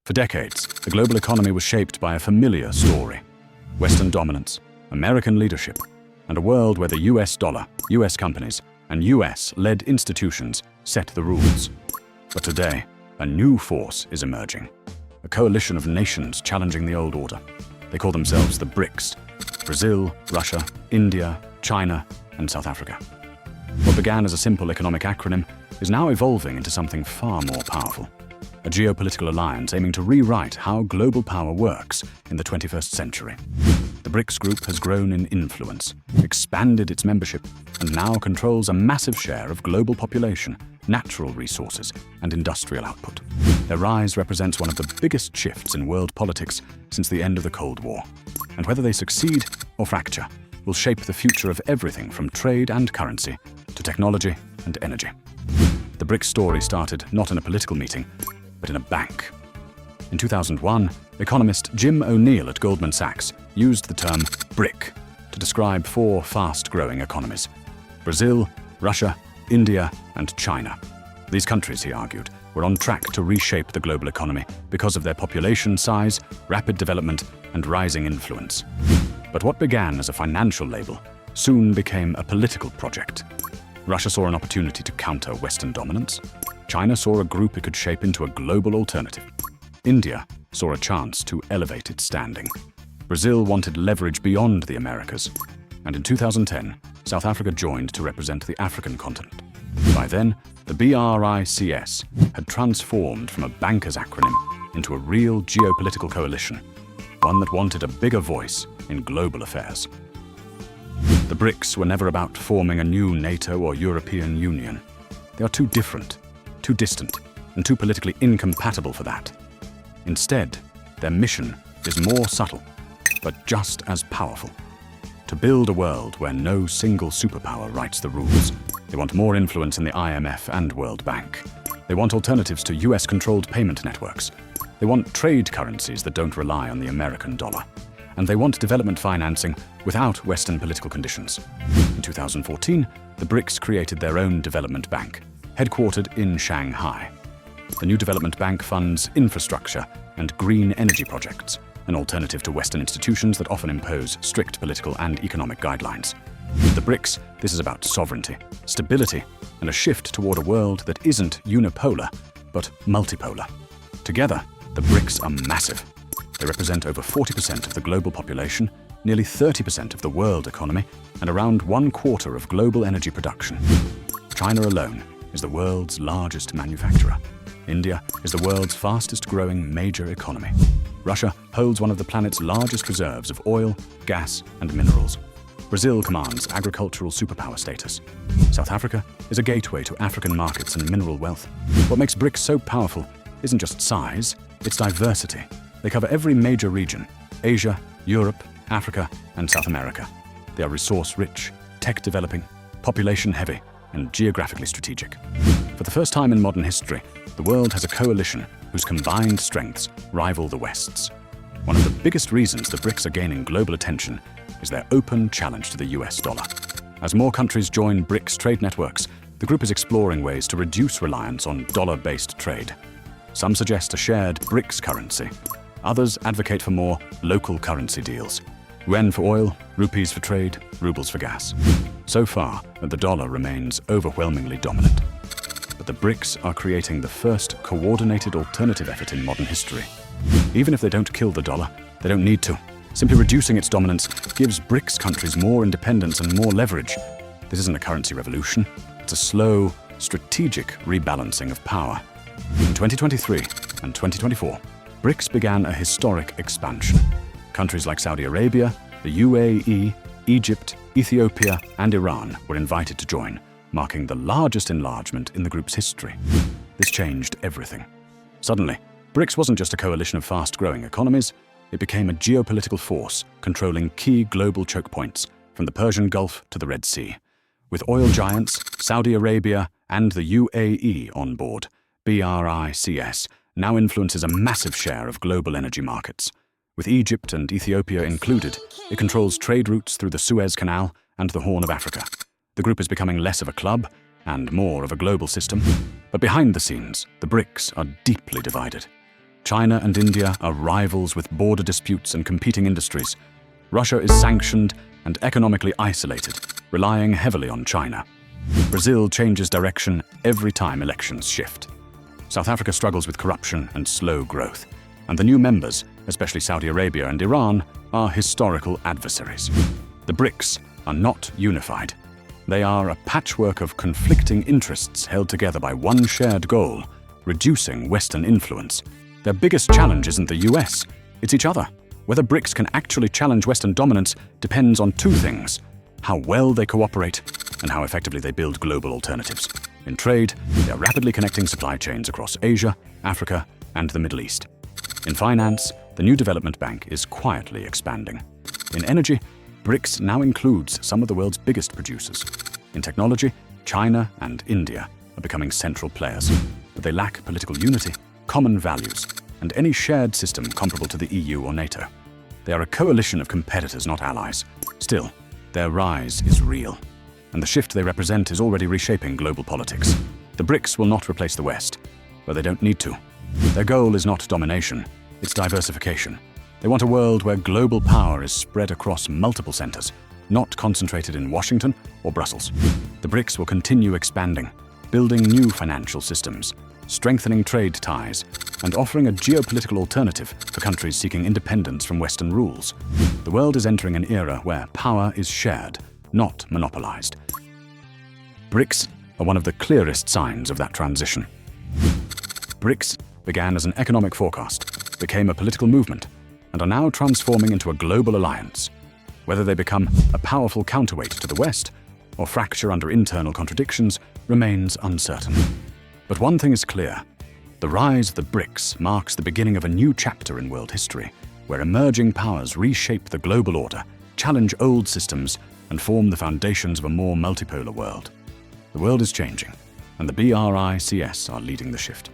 For decades, the global economy was shaped by a familiar story: Western dominance, American leadership, and a world where the US dollar, US companies, and US-led institutions set the rules. But today, a new force is emerging. A coalition of nations challenging the old order. They call themselves the BRICS: Brazil, Russia, India, China, and South Africa. What began as a simple economic acronym is now evolving into something far more powerful. A geopolitical alliance aiming to rewrite how global power works in the 21st century. The BRICS group has grown in influence, expanded its membership, and now controls a massive share of global population, natural resources, and industrial output. Their rise represents one of the biggest shifts in world politics since the end of the Cold War. And whether they succeed or fracture will shape the future of everything from trade and currency to technology and energy. The BRICS story started not in a political meeting, but in a bank. In 2001, economist Jim O'Neill at Goldman Sachs used the term BRIC to describe four fast-growing economies: Brazil, Russia, India, and China. These countries, he argued, were on track to reshape the global economy because of their population size, rapid development, and rising influence. But what began as a financial label soon became a political project. Russia saw an opportunity to counter Western dominance. China saw a group it could shape into a global alternative. India saw a chance to elevate its standing. Brazil wanted leverage beyond the Americas. And in 2010, South Africa joined to represent the African continent. By then, the BRICS had transformed from a banker's acronym into a real geopolitical coalition, one that wanted a bigger voice in global affairs. The BRICS were never about forming a new NATO or European Union. They are too different, too distant, and too politically incompatible for that. Instead, their mission is more subtle, but just as powerful. To build a world where no single superpower writes the rules. They want more influence in the IMF and World Bank. They want alternatives to US-controlled payment networks. They want trade currencies that don't rely on the American dollar. And they want development financing without Western political conditions. In 2014, the BRICS created their own development bank, headquartered in Shanghai. The new development bank funds infrastructure and green energy projects, an alternative to Western institutions that often impose strict political and economic guidelines. For the BRICS, this is about sovereignty, stability, and a shift toward a world that isn't unipolar, but multipolar. Together, the BRICS are massive. They represent over 40% of the global population, nearly 30% of the world economy, and around 1/4 of global energy production. China alone is the world's largest manufacturer. India is the world's fastest-growing major economy. Russia holds one of the planet's largest reserves of oil, gas, and minerals. Brazil commands agricultural superpower status. South Africa is a gateway to African markets and mineral wealth. What makes BRICS so powerful isn't just size, it's diversity. They cover every major region: Asia, Europe, Africa, and South America. They are resource-rich, tech-developing, population-heavy, and geographically strategic. For the first time in modern history, the world has a coalition whose combined strengths rival the West's. One of the biggest reasons the BRICS are gaining global attention is their open challenge to the US dollar. As more countries join BRICS trade networks, the group is exploring ways to reduce reliance on dollar-based trade. Some suggest a shared BRICS currency. Others advocate for more local currency deals. Yuan for oil, rupees for trade, rubles for gas. So far, the dollar remains overwhelmingly dominant. But the BRICS are creating the first coordinated alternative effort in modern history. Even if they don't kill the dollar, they don't need to. Simply reducing its dominance gives BRICS countries more independence and more leverage. This isn't a currency revolution. It's a slow, strategic rebalancing of power. In 2023 and 2024, BRICS began a historic expansion. Countries like Saudi Arabia, the UAE, Egypt, Ethiopia, and Iran were invited to join, marking the largest enlargement in the group's history. This changed everything. Suddenly, BRICS wasn't just a coalition of fast-growing economies, it became a geopolitical force controlling key global choke points, from the Persian Gulf to the Red Sea. With oil giants, Saudi Arabia, and the UAE on board, BRICS now influences a massive share of global energy markets. With Egypt and Ethiopia included, it controls trade routes through the Suez Canal and the Horn of Africa. The group is becoming less of a club and more of a global system. But behind the scenes, the BRICS are deeply divided. China and India are rivals with border disputes and competing industries. Russia is sanctioned and economically isolated, relying heavily on China. Brazil changes direction every time elections shift. South Africa struggles with corruption and slow growth. And the new members, especially Saudi Arabia and Iran, are historical adversaries. The BRICS are not unified. They are a patchwork of conflicting interests held together by one shared goal: reducing Western influence. Their biggest challenge isn't the US, it's each other. Whether BRICS can actually challenge Western dominance depends on two things: how well they cooperate and how effectively they build global alternatives. In trade, they are rapidly connecting supply chains across Asia, Africa, and the Middle East. In finance, the new development bank is quietly expanding. In energy, BRICS now includes some of the world's biggest producers. In technology, China and India are becoming central players, but they lack political unity, common values, and any shared system comparable to the EU or NATO. They are a coalition of competitors, not allies. Still, their rise is real, and the shift they represent is already reshaping global politics. The BRICS will not replace the West, but they don't need to. Their goal is not domination, it's diversification. They want a world where global power is spread across multiple centers, not concentrated in Washington or Brussels. The BRICS will continue expanding, building new financial systems, strengthening trade ties, and offering a geopolitical alternative for countries seeking independence from Western rules. The world is entering an era where power is shared, not monopolized. BRICS are one of the clearest signs of that transition. BRICS began as an economic forecast, became a political movement, and are now transforming into a global alliance. Whether they become a powerful counterweight to the West or fracture under internal contradictions remains uncertain. But one thing is clear: the rise of the BRICS marks the beginning of a new chapter in world history, where emerging powers reshape the global order, challenge old systems, and form the foundations of a more multipolar world. The world is changing, and the BRICS are leading the shift.